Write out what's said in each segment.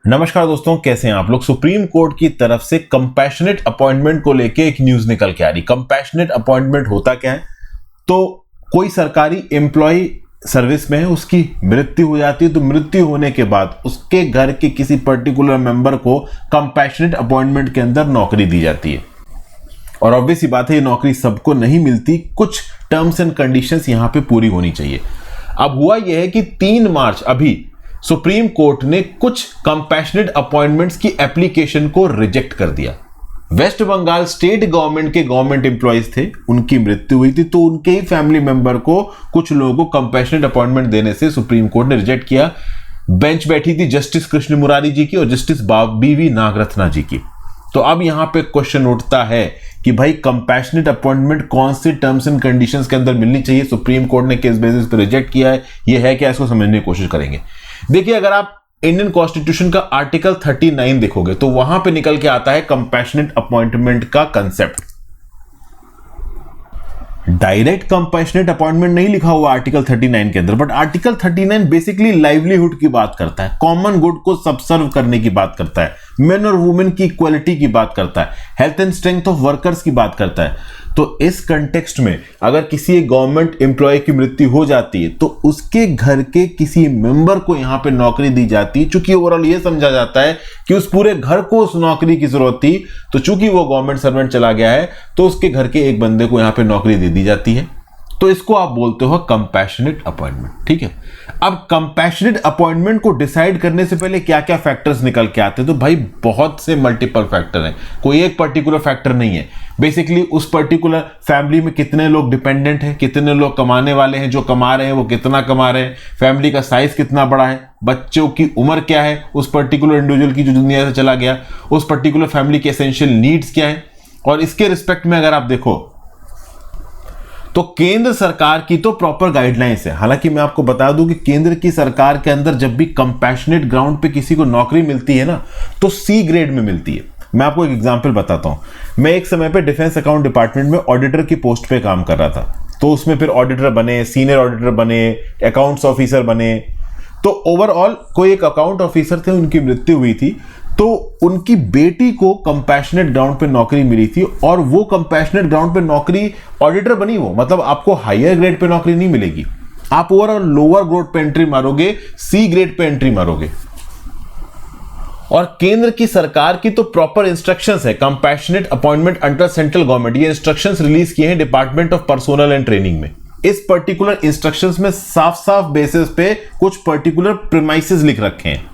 नमस्कार दोस्तों, कैसे हैं आप लोग। सुप्रीम कोर्ट की तरफ से कंपैशनेट अपॉइंटमेंट को लेके एक न्यूज निकल के आ रही। कंपैशनेट अपॉइंटमेंट होता क्या है? तो कोई सरकारी एम्प्लॉय सर्विस में है, उसकी मृत्यु हो जाती है, तो मृत्यु होने के बाद उसके घर के किसी पर्टिकुलर मेंबर को कंपैशनेट अपॉइंटमेंट के अंदर नौकरी दी जाती है। और ऑब्वियस ही बात है, ये नौकरी सबको नहीं मिलती, कुछ टर्म्स एंड कंडीशंस यहां पे पूरी होनी चाहिए। अब हुआ यह है कि 3 मार्च अभी सुप्रीम कोर्ट ने कुछ कंपैशनेट अपॉइंटमेंट्स की एप्लीकेशन को रिजेक्ट कर दिया। वेस्ट बंगाल स्टेट गवर्नमेंट के गवर्नमेंट एम्प्लॉयज थे, उनकी मृत्यु हुई थी, तो उनके ही फैमिली मेंबर को कुछ लोगों को कंपैशनेट अपॉइंटमेंट देने से सुप्रीम कोर्ट ने रिजेक्ट किया। बेंच बैठी थी जस्टिस कृष्ण मुरारी जी की और जस्टिस बीवी नागरत्ना जी की। तो अब यहां पे क्वेश्चन उठता है कि भाई कंपैशनेट अपॉइंटमेंट कौन से टर्म्स एंड कंडीशंस के अंदर मिलनी चाहिए। सुप्रीम कोर्ट ने किस बेसिस पे रिजेक्ट किया है, ये है क्या, इसको समझने की कोशिश करेंगे। देखिए, अगर आप इंडियन कॉन्स्टिट्यूशन का आर्टिकल 39 देखोगे तो वहां पे निकल के आता है कंपैशनेट अपॉइंटमेंट का कंसेप्ट। डायरेक्ट कंपैशनेट अपॉइंटमेंट नहीं लिखा हुआ आर्टिकल 39 के अंदर, बट आर्टिकल 39 बेसिकली लाइवलीहुड की बात करता है, कॉमन गुड को सबसर्व करने की बात करता है, मेन और वुमेन की इक्वलिटी की बात करता है, health and strength of workers की बात करता है। तो इस कंटेक्स्ट में अगर किसी गवर्नमेंट एम्प्लॉय की मृत्यु हो जाती है तो उसके घर के किसी मेंबर को यहां पे नौकरी दी जाती है। चूंकि ओवरऑल ये समझा जाता है कि उस पूरे घर को उस नौकरी की जरूरत थी, तो चूंकि वो गवर्नमेंट सर्वेंट चला गया है तो उसके घर के एक बंदे को यहां पे नौकरी दे दी जाती है। तो इसको आप बोलते हो कंपैशनेट अपॉइंटमेंट, ठीक है। अब कंपैशनेट अपॉइंटमेंट को डिसाइड करने से पहले क्या क्या फैक्टर्स निकल के आते हैं, तो भाई बहुत से मल्टीपल फैक्टर हैं, कोई एक पर्टिकुलर फैक्टर नहीं है। बेसिकली उस पर्टिकुलर फैमिली में कितने लोग डिपेंडेंट हैं, कितने लोग कमाने वाले हैं, जो कमा रहे हैं वो कितना कमा रहे हैं, फैमिली का साइज कितना बड़ा है, बच्चों की उम्र क्या है, उस पर्टिकुलर इंडिविजुअल की जो दुनिया से चला गया, उस पर्टिकुलर फैमिली के एसेंशियल नीड्स क्या है। और इसके रिस्पेक्ट में अगर आप देखो तो केंद्र सरकार की तो प्रॉपर गाइडलाइंस है। हालांकि मैं आपको बता दूं कि केंद्र की सरकार के अंदर जब भी कंपैशनेट ग्राउंड पे किसी को नौकरी मिलती है ना, तो सी ग्रेड में मिलती है। मैं आपको एक एग्जांपल बताता हूं। मैं एक समय पे डिफेंस अकाउंट डिपार्टमेंट में ऑडिटर की पोस्ट पे काम कर रहा था, तो उसमें फिर ऑडिटर बने, सीनियर ऑडिटर बने, अकाउंट्स ऑफिसर बने। तो ओवरऑल कोई एक अकाउंट ऑफिसर थे, उनकी मृत्यु हुई थी, तो उनकी बेटी को कंपैशनेट ग्राउंड पे नौकरी मिली थी, और वो कंपैशनेट ग्राउंड पे नौकरी ऑडिटर बनी। वो मतलब आपको हायर ग्रेड पे नौकरी नहीं मिलेगी, आप overall lower grade pay entry मारोगे, सी ग्रेड पे एंट्री मारोगे। और केंद्र की सरकार की तो प्रॉपर इंस्ट्रक्शंस है compassionate appointment under central government. ये इंस्ट्रक्शंस रिलीज किए हैं department of personnel and training में। इस पर्टिकुलर इंस्ट्रक्शंस में साफ साफ बेसिस पे कुछ पर्टिकुलर प्रीमाइसेस लिख रखे हैं।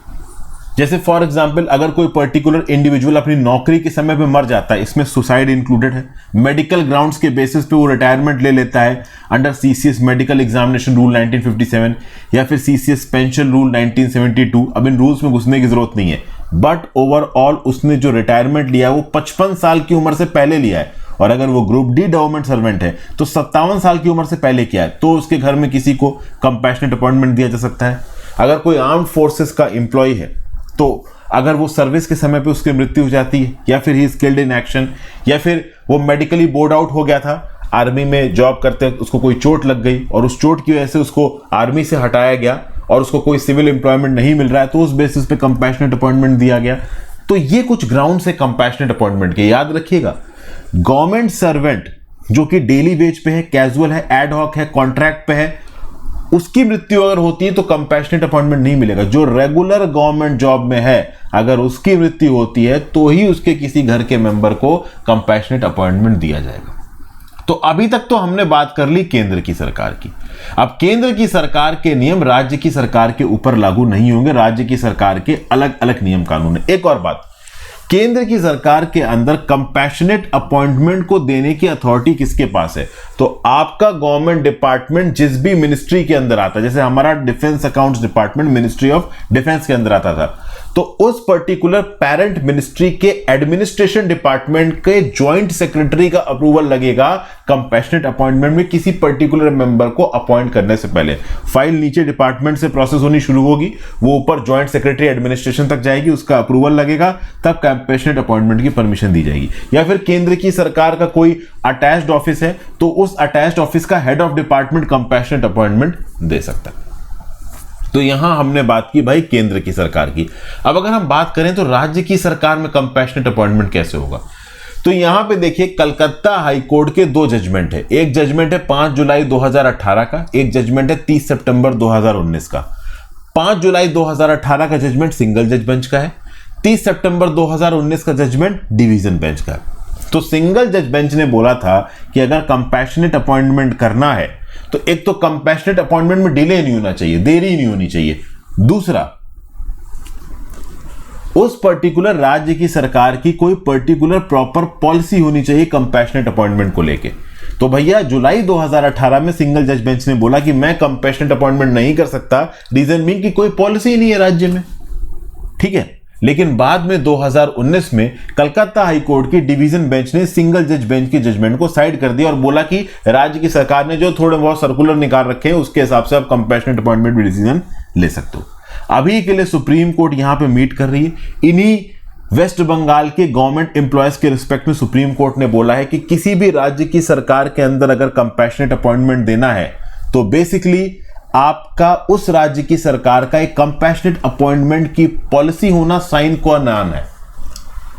जैसे फॉर एग्जांपल, अगर कोई पर्टिकुलर इंडिविजुअल अपनी नौकरी के समय पे मर जाता है, इसमें सुसाइड इंक्लूडेड है, मेडिकल ग्राउंड्स के बेसिस पे वो रिटायरमेंट ले लेता है under CCS medical examination rule 1957 या फिर सीसीएस पेंशन रूल 1972। अब इन रूल्स में घुसने की जरूरत नहीं है, बट ओवरऑल उसने जो रिटायरमेंट लिया वो 55 साल की उम्र से पहले लिया है, और अगर वो ग्रुप डी गवर्नमेंट सर्वेंट है तो 57 साल की उम्र से पहले किया है, तो उसके घर में किसी को कंपैशनेट अपॉइंटमेंट दिया जा सकता है। अगर कोई आर्म्ड फोर्सेस का एम्प्लॉय है, तो अगर वो सर्विस के समय पे उसकी मृत्यु हो जाती है, या फिर ही स्किल्ड इन एक्शन, या फिर वो मेडिकली बोर्ड आउट हो गया था, आर्मी में जॉब करते उसको कोई चोट लग गई और उस चोट की वजह से उसको आर्मी से हटाया गया और उसको कोई सिविल एम्प्लॉयमेंट नहीं मिल रहा है, तो उस बेसिस पे कंपैशनेट अपॉइंटमेंट दिया गया। तो ये कुछ ग्राउंड है कंपैशनेट अपॉइंटमेंट के। याद रखिएगा, गवर्नमेंट सर्वेंट जो कि डेली वेज पे है, कैजुअल है, एड हॉक है, कॉन्ट्रैक्ट पे है, उसकी मृत्यु अगर होती है तो कंपैशनेट अपॉइंटमेंट नहीं मिलेगा। जो रेगुलर गवर्नमेंट जॉब में है, अगर उसकी मृत्यु होती है तो ही उसके किसी घर के मेंबर को कंपैशनेट अपॉइंटमेंट दिया जाएगा। तो अभी तक तो हमने बात कर ली केंद्र की सरकार की। अब केंद्र की सरकार के नियम राज्य की सरकार के ऊपर लागू नहीं होंगे, राज्य की सरकार के अलग अलग नियम कानून है। एक और बात, केंद्र की सरकार के अंदर कंपैशनेट अपॉइंटमेंट को देने की अथॉरिटी किसके पास है? तो आपका गवर्नमेंट डिपार्टमेंट जिस भी मिनिस्ट्री के अंदर आता है, जैसे हमारा defence accounts department ministry of defence के अंदर आता था, तो उस पर्टिकुलर पेरेंट मिनिस्ट्री के एडमिनिस्ट्रेशन डिपार्टमेंट के ज्वाइंट सेक्रेटरी का अप्रूवल लगेगा कंपैशनेट अपॉइंटमेंट में किसी पर्टिकुलर मेंबर को अपॉइंट करने से पहले। फाइल नीचे डिपार्टमेंट से प्रोसेस होनी शुरू होगी, वो ऊपर ज्वाइंट सेक्रेटरी एडमिनिस्ट्रेशन तक जाएगी, उसका अप्रूवल लगेगा, तब कंपैशनेट अपॉइंटमेंट की परमिशन दी जाएगी। या फिर केंद्र की सरकार का कोई अटैच्ड ऑफिस है तो उस अटैच्ड ऑफिस का head of department compassionate appointment दे सकता है। तो यहां हमने बात की भाई केंद्र की सरकार की। अब अगर हम बात करें तो राज्य की सरकार में कंपैशनेट अपॉइंटमेंट कैसे होगा, तो यहां पे देखिए कलकत्ता हाई कोर्ट के दो जजमेंट है। एक जजमेंट है 5 जुलाई 2018 का, एक जजमेंट है 30 सितंबर 2019 का। 5 जुलाई 2018 का जजमेंट सिंगल जज बेंच का है, 30 सितंबर 2019 का जजमेंट डिवीजन बेंच का है। तो सिंगल जज बेंच ने बोला था कि अगर कंपैशनेट अपॉइंटमेंट करना है तो एक तो कंपैशनेट अपॉइंटमेंट में डिले नहीं होना चाहिए, देरी नहीं होनी चाहिए। दूसरा, उस पर्टिकुलर राज्य की सरकार की कोई पर्टिकुलर प्रॉपर पॉलिसी होनी चाहिए कंपैशनेट अपॉइंटमेंट को लेके। तो भैया जुलाई 2018 में सिंगल जज बेंच ने बोला कि मैं कंपैशनेट अपॉइंटमेंट नहीं कर सकता, रीजन बीइंग कि कोई पॉलिसी नहीं है राज्य में, ठीक है। लेकिन बाद में 2019 में कलकत्ता हाई कोर्ट की डिवीजन बेंच ने सिंगल जज बेंच की जजमेंट को साइड कर दिया और बोला कि राज्य की सरकार ने जो थोड़े बहुत सर्कुलर निकाल रखे हैं उसके हिसाब से आप कंपैशनेट अपॉइंटमेंट भी डिसीजन ले सकते हो। अभी के लिए सुप्रीम कोर्ट यहां पे मीट कर रही है। इन्हीं वेस्ट बंगाल के गवर्नमेंट एम्प्लॉयज के रिस्पेक्ट में सुप्रीम कोर्ट ने बोला है कि किसी भी राज्य की सरकार के अंदर अगर कंपैशनेट अपॉइंटमेंट देना है तो बेसिकली आपका उस राज्य की सरकार का एक कंपैशनेट अपॉइंटमेंट की पॉलिसी होना साइन को नान है,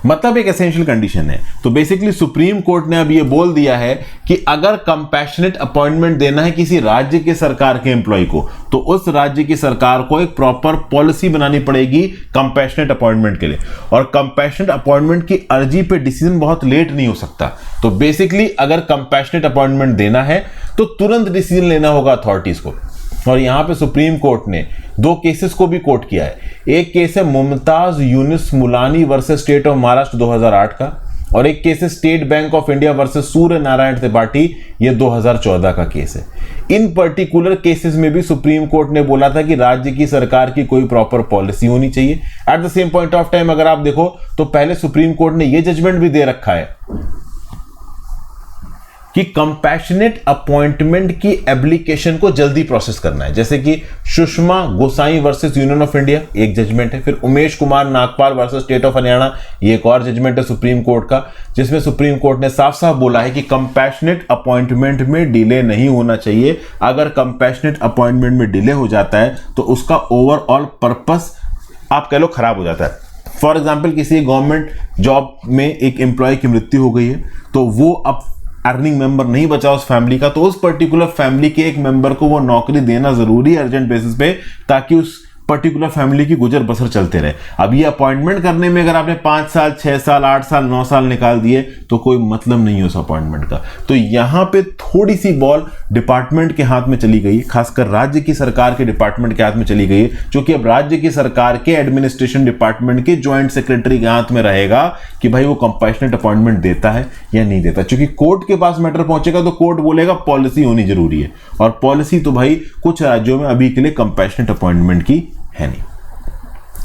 मतलब एक एसेंशियल कंडीशन है। तो बेसिकली सुप्रीम कोर्ट ने अब ये बोल दिया है कि अगर कंपैशनेट अपॉइंटमेंट देना है किसी राज्य के सरकार के एम्प्लॉय को तो उस राज्य की सरकार को एक प्रॉपर पॉलिसी बनानी पड़ेगी कंपैशनेट अपॉइंटमेंट के लिए। और कंपैशनेट अपॉइंटमेंट की अर्जी पे डिसीजन बहुत लेट नहीं हो सकता। तो बेसिकली अगर कंपैशनेट अपॉइंटमेंट देना है तो तुरंत डिसीजन लेना होगा अथॉरिटीज को। और यहां पे सुप्रीम कोर्ट ने दो केसेस को भी कोट किया है। एक केस है Mumtaz Yunus Mulani versus state of Maharashtra 2008 का, और एक केस है State Bank of India versus Surya Narayan Tripathi, ये 2014 का केस है। इन पर्टिकुलर केसेस में भी सुप्रीम कोर्ट ने बोला था कि राज्य की सरकार की कोई प्रॉपर पॉलिसी होनी चाहिए। At the same point of time अगर आप देखो तो पहले सुप्रीम कोर्ट ने यह जजमेंट भी दे रखा है कि कंपैशनेट अपॉइंटमेंट की एप्लीकेशन को जल्दी प्रोसेस करना है। जैसे कि सुषमा गोसाई वर्सेस यूनियन ऑफ इंडिया एक जजमेंट है, फिर Umesh Kumar Nagpal versus state of Haryana ये एक और जजमेंट है सुप्रीम कोर्ट का, जिसमें सुप्रीम कोर्ट ने साफ साफ बोला है कि कंपैशनेट अपॉइंटमेंट में डिले नहीं होना चाहिए। अगर कंपैशनेट अपॉइंटमेंट में डिले हो जाता है तो उसका ओवरऑल पर्पस आप कह लो खराब हो जाता है। फॉर एग्जाम्पल किसी गवर्नमेंट जॉब में एक एम्प्लॉय की मृत्यु हो गई है तो वो अब अर्निंग मेंबर नहीं बचा उस फैमिली का, तो उस पर्टिकुलर फैमिली के एक मेंबर को वो नौकरी देना जरूरी है अर्जेंट बेसिस पे, ताकि उस पर्टिकुलर फैमिली की गुजर बसर चलते रहे। अब ये अपॉइंटमेंट करने में अगर आपने 5 साल 6 साल 8 साल 9 साल निकाल दिए तो कोई मतलब नहीं है उस अपॉइंटमेंट का। तो यहां पे थोड़ी सी बॉल डिपार्टमेंट के हाथ में चली गई, खासकर राज्य की सरकार के डिपार्टमेंट के हाथ में चली गई, जो कि अब राज्य की सरकार के एडमिनिस्ट्रेशन डिपार्टमेंट के ज्वाइंट सेक्रेटरी के हाथ में रहेगा कि भाई वो कंपैशनेट अपॉइंटमेंट देता है या नहीं देता। क्योंकि कोर्ट के पास मैटर पहुंचेगा तो कोर्ट बोलेगा पॉलिसी होनी जरूरी है, और पॉलिसी तो भाई कुछ राज्यों में अभी के लिए कंपैशनेट अपॉइंटमेंट की है नहीं।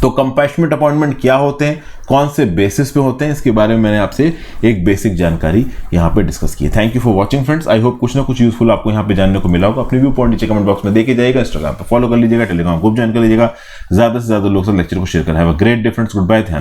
तो कंपैशनेट अपॉइंटमेंट क्या होते हैं, कौन से बेसिस पे होते हैं, इसके बारे में मैंने आपसे एक बेसिक जानकारी यहां पे डिस्कस की है। Thank you for watching friends. I hope कुछ ना कुछ यूजफुल आपको यहां पे जानने को मिला होगा। अपने व्यू पॉइंट नीचे कमेंट बॉक्स में देके जाइएगा, इंस्टाग्राम पे फॉलो कर लीजिएगा, टेलीग्राम ग्रुप ज्वाइन कर लीजिएगा, ज्यादा से ज्यादा लोग से लेक्चर को शेयर करें। Have a great difference, good bye, ध्यान।